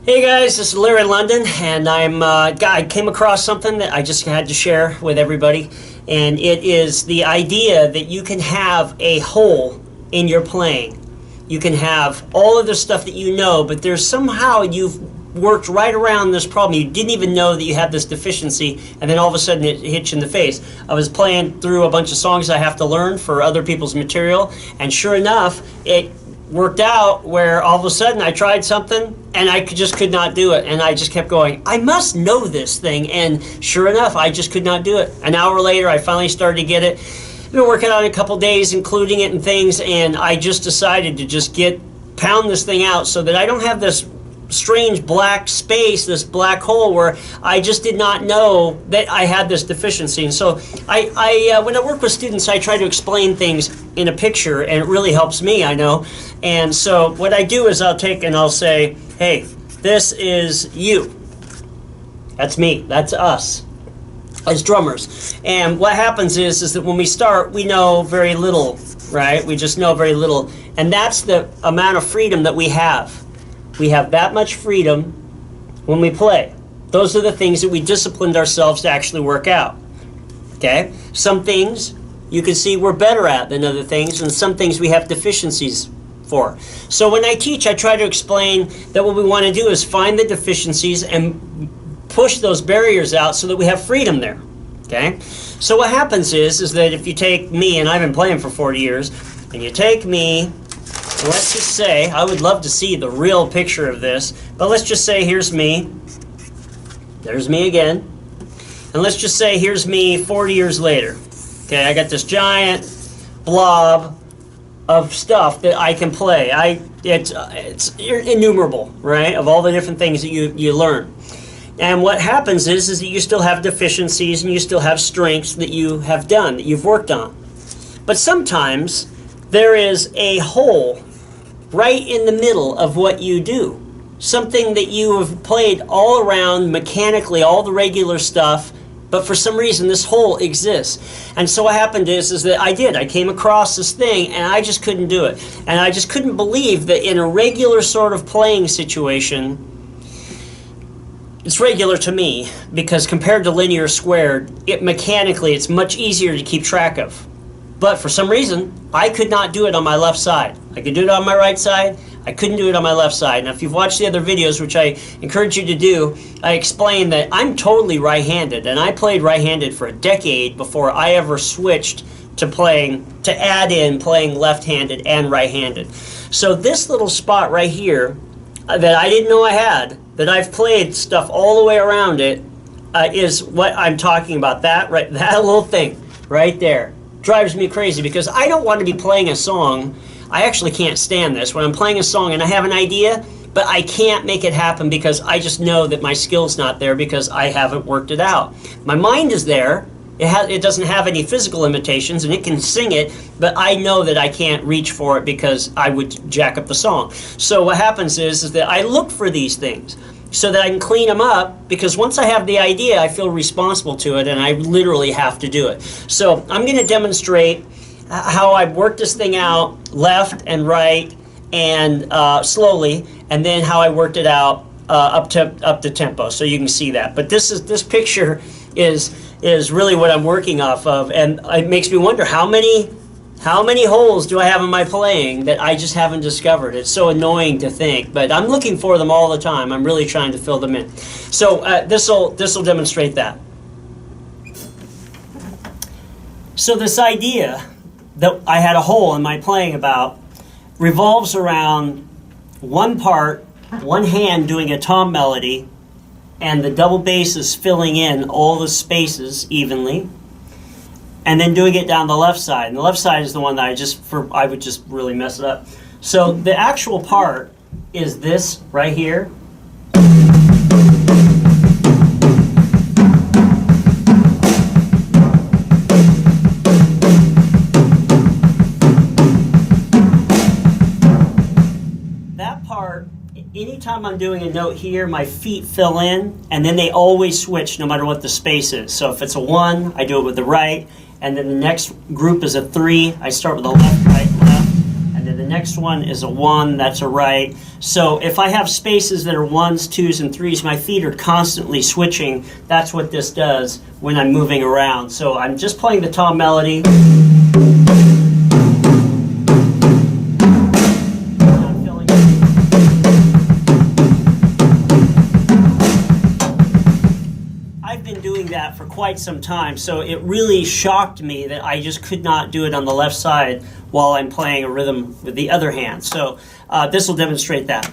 Hey guys, this is Larry London, and I came across something that I just had to share with everybody, and it is the idea that you can have a hole in your playing. You can have all of the stuff that you know, but there's somehow you've worked right around this problem. You didn't even know that you had this deficiency, and then all of a sudden it hits you in the face. I was playing through a bunch of songs I have to learn for other people's material, and sure enough, it worked out where all of a sudden I tried something and I just could not do it, and I just kept going, I must know this thing, and sure enough I just could not do it. An hour later I finally started to get it. I've been working on it a couple days, including it and things, and I just decided to just pound this thing out so that I don't have this strange black space, this black hole where I just did not know that I had this deficiency. And so when I work with students, I try to explain things in a picture, and it really helps me, I know. And so what I do is I'll take and I'll say, hey, this is you. That's me. That's us as drummers. And what happens is that when we start, we know very little, right? We just know very little. And that's the amount of freedom that we have. We have that much freedom when we play. Those are the things that we disciplined ourselves to actually work out. Okay? Some things you can see we're better at than other things, and some things we have deficiencies for. So when I teach, I try to explain that what we want to do is find the deficiencies and push those barriers out so that we have freedom there. Okay? So what happens is that if you take me, and I've been playing for 40 years, and you take me, let's just say, I would love to see the real picture of this, but let's just say here's me. There's me again. And let's just say here's me 40 years later. Okay, I got this giant blob of stuff that I can play. It's innumerable, right, of all the different things that you learn. And what happens is that you still have deficiencies and you still have strengths that you have done, that you've worked on. But sometimes there is a hole right in the middle of what you do. Something that you have played all around mechanically, all the regular stuff, but for some reason this hole exists. And so what happened is that I came across this thing and I just couldn't do it. And I just couldn't believe that in a regular sort of playing situation, it's regular to me, because compared to linear squared, mechanically it's much easier to keep track of. But for some reason, I could not do it on my left side. I could do it on my right side. I couldn't do it on my left side. Now, if you've watched the other videos, which I encourage you to do, I explain that I'm totally right-handed, and I played right-handed for a decade before I ever switched to playing left-handed and right-handed. So this little spot right here that I didn't know I had, that I've played stuff all the way around it, is what I'm talking about. That little thing right there drives me crazy, because I don't want to be playing a song. I actually can't stand this. When I'm playing a song and I have an idea, but I can't make it happen because I just know that my skill's not there because I haven't worked it out. My mind is there. It doesn't have any physical limitations, and it can sing it, but I know that I can't reach for it because I would jack up the song. So what happens is that I look for these things so that I can clean them up, because once I have the idea, I feel responsible to it, and I literally have to do it. So I'm going to demonstrate how I worked this thing out left and right and slowly, and then how I worked it out up to tempo, so you can see that. But this picture is really what I'm working off of, and it makes me wonder how many holes do I have in my playing that I just haven't discovered. It's so annoying to think, but I'm looking for them all the time. I'm really trying to fill them in. So this'll demonstrate that. So this idea that I had a hole in my playing about revolves around one hand doing a tom melody, and the double bass is filling in all the spaces evenly, and then doing it down the left side. And the left side is the one that I would just really mess it up. So the actual part is this right here. That part, anytime I'm doing a note here, my feet fill in, and then they always switch no matter what the space is. So if it's a 1, I do it with the right, and then the next group is a 3. I start with the left, right, left, and And then the next one is a 1, that's a right. So if I have spaces that are 1s, 2s, and 3s, my feet are constantly switching. That's what this does when I'm moving around. So I'm just playing the tom melody. I've been doing that for quite some time, so it really shocked me that I just could not do it on the left side while I'm playing a rhythm with the other hand. So this will demonstrate that.